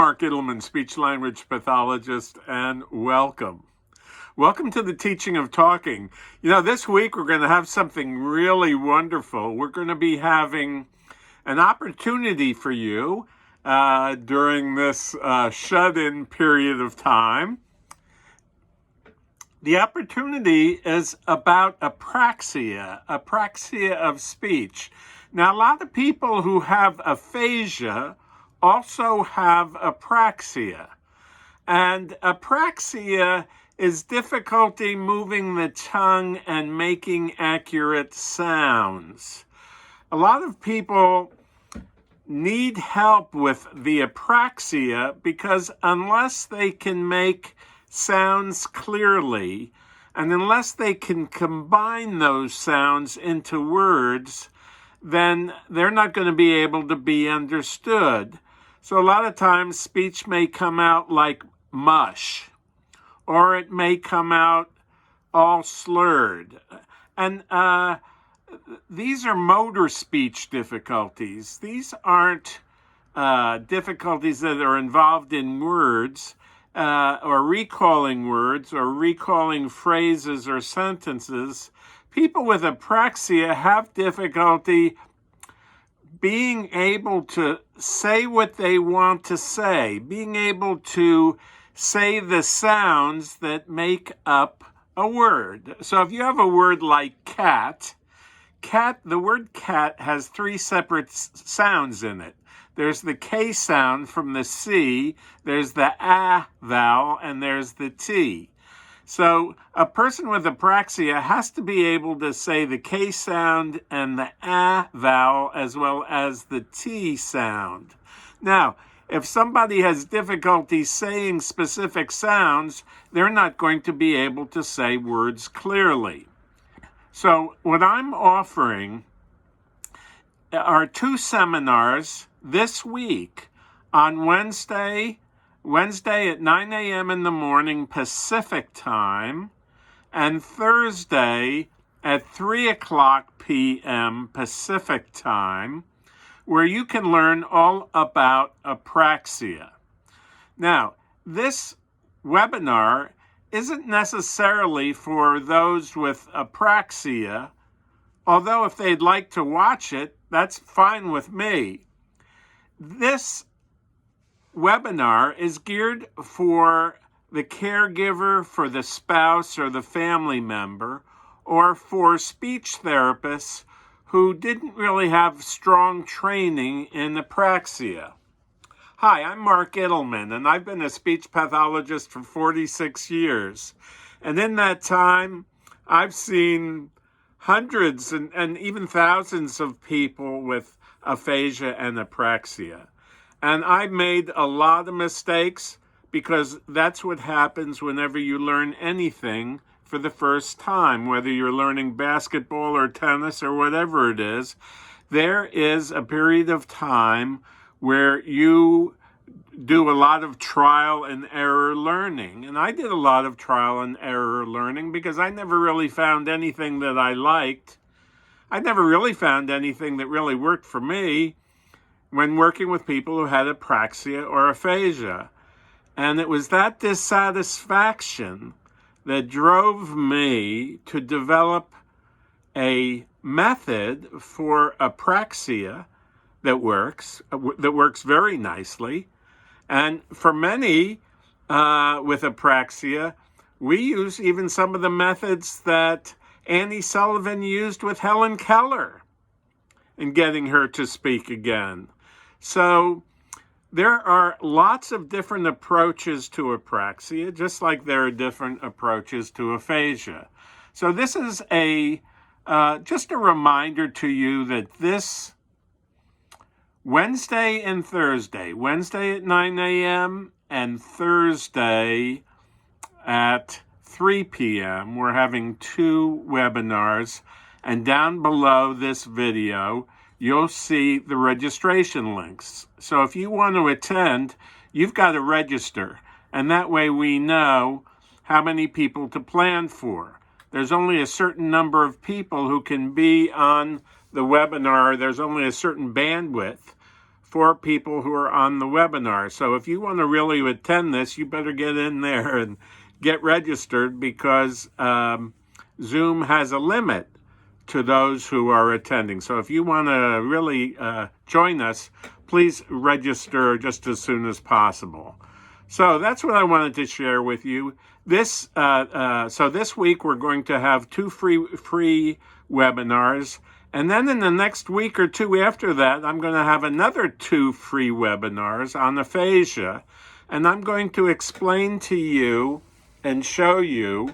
Mark Ittleman, speech-language pathologist, and welcome. Welcome to the teaching of talking. This week we're going to have something really wonderful. We're going to be having an opportunity for you during this shut-in period of time. The opportunity is about apraxia of speech. Now, a lot of people who have aphasia also have apraxia. And apraxia is difficulty moving the tongue and making accurate sounds. A lot of people need help with the apraxia because unless they can make sounds clearly, and unless they can combine those sounds into words, then they're not going to be able to be understood. So a lot of times speech may come out like mush, or it may come out all slurred. And these are motor speech difficulties. These aren't difficulties that are involved in words, or recalling phrases or sentences. People with apraxia have difficulty being able to say what they want to say, being able to say the sounds that make up a word. So if you have a word like cat, the word cat has three separate sounds in it. There's the K sound from the C, there's the A vowel, and there's the T. So a person with apraxia has to be able to say the K sound and the A vowel as well as the T sound. Now, if somebody has difficulty saying specific sounds, they're not going to be able to say words clearly. So what I'm offering are two seminars this week on Wednesday at 9 a.m. in the morning Pacific time, and Thursday at 3 o'clock p.m. Pacific time, where you can learn all about apraxia. Now, this webinar isn't necessarily for those with apraxia, although if they'd like to watch it, that's fine with me. This webinar is geared for the caregiver, for the spouse or the family member, or for speech therapists who didn't really have strong training in apraxia. Hi, I'm Mark Ittleman, and I've been a speech pathologist for 46 years. And in that time, I've seen hundreds and even thousands of people with aphasia and apraxia. And I've made a lot of mistakes because that's what happens whenever you learn anything for the first time, whether you're learning basketball or tennis or whatever it is. There is a period of time where you do a lot of trial and error learning. And I did a lot of trial and error learning because I never really found anything that I liked. I never really found anything that really worked for me when working with people who had apraxia or aphasia. And it was that dissatisfaction that drove me to develop a method for apraxia that works very nicely. And for many with apraxia, we use even some of the methods that Annie Sullivan used with Helen Keller in getting her to speak again. So there are lots of different approaches to apraxia, just like there are different approaches to aphasia. So this is just a reminder to you that this Wednesday and Thursday, Wednesday at 9 a.m. and Thursday at 3 p.m., we're having two webinars. And down below this video, you'll see the registration links. So if you want to attend, you've got to register. And that way we know how many people to plan for. There's only a certain number of people who can be on the webinar. There's only a certain bandwidth for people who are on the webinar. So if you want to really attend this, you better get in there and get registered, because Zoom has a limit to those who are attending. So if you want to really join us, please register just as soon as possible. So that's what I wanted to share with you. So this week we're going to have 2 free webinars. And then in the next week or 2 after that, I'm going to have another 2 free webinars on aphasia. And I'm going to explain to you and show you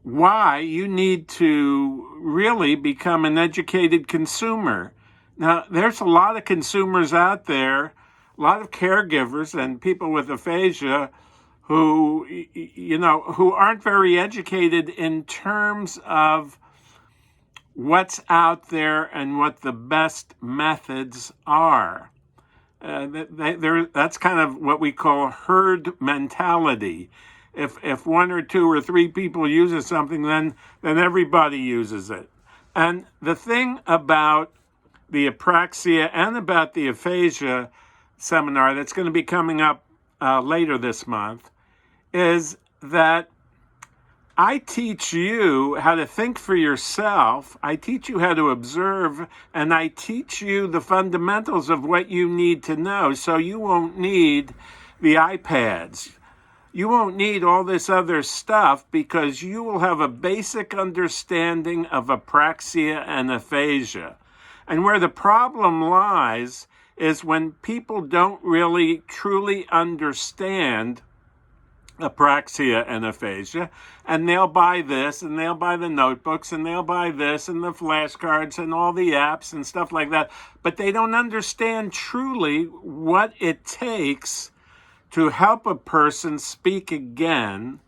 why you need to really become an educated consumer. Now, there's a lot of consumers out there, a lot of caregivers and people with aphasia who, who aren't very educated in terms of what's out there and what the best methods are. That's kind of what we call herd mentality. If 1 or 2 or 3 people uses something, then everybody uses it. And the thing about the apraxia and about the aphasia seminar that's going to be coming up later this month is that I teach you how to think for yourself, I teach you how to observe, and I teach you the fundamentals of what you need to know, so you won't need the iPads. You won't need all this other stuff, because you will have a basic understanding of apraxia and aphasia. And where the problem lies is when people don't really truly understand apraxia and aphasia, and they'll buy this, and they'll buy the notebooks, and they'll buy this, and the flashcards, and all the apps, and stuff like that, but they don't understand truly what it takes to help a person speak again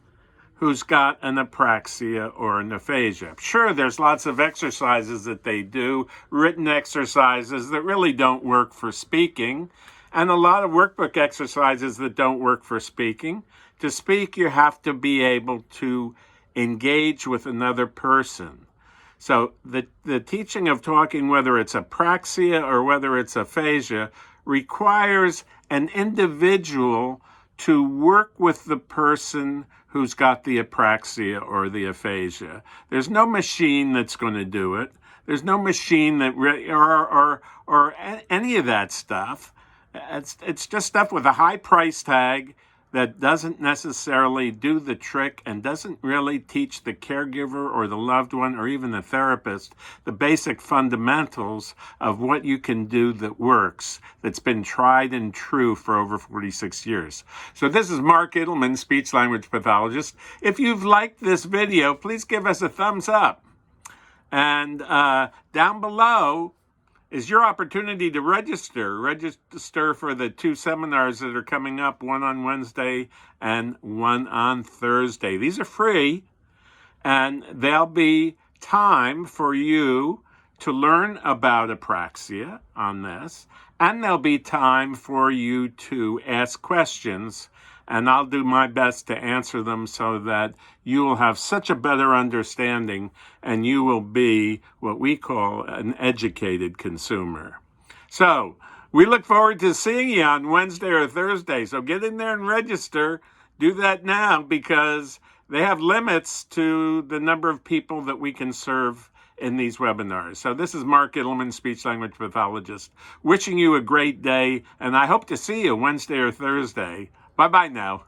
who's got an apraxia or an aphasia. Sure, there's lots of exercises that they do, written exercises that really don't work for speaking, and a lot of workbook exercises that don't work for speaking. To speak, you have to be able to engage with another person. So the teaching of talking, whether it's apraxia or whether it's aphasia, requires an individual to work with the person who's got the apraxia or the aphasia. There's no machine that's going to do it. There's no machine that or any of that stuff. It's just stuff with a high price tag that doesn't necessarily do the trick and doesn't really teach the caregiver or the loved one or even the therapist the basic fundamentals of what you can do that works, that's been tried and true for over 46 years. So this is Mark Idelman, speech-language pathologist. If you've liked this video, please give us a thumbs up. And down below is your opportunity to register. Register for the 2 seminars that are coming up, one on Wednesday and one on Thursday. These are free, and there'll be time for you to learn about apraxia on this, and there'll be time for you to ask questions, and I'll do my best to answer them so that you will have such a better understanding and you will be what we call an educated consumer. So we look forward to seeing you on Wednesday or Thursday. So get in there and register. Do that now, because they have limits to the number of people that we can serve in these webinars. So this is Mark Idelman, speech-language pathologist, wishing you a great day, and I hope to see you Wednesday or Thursday. Bye-bye now.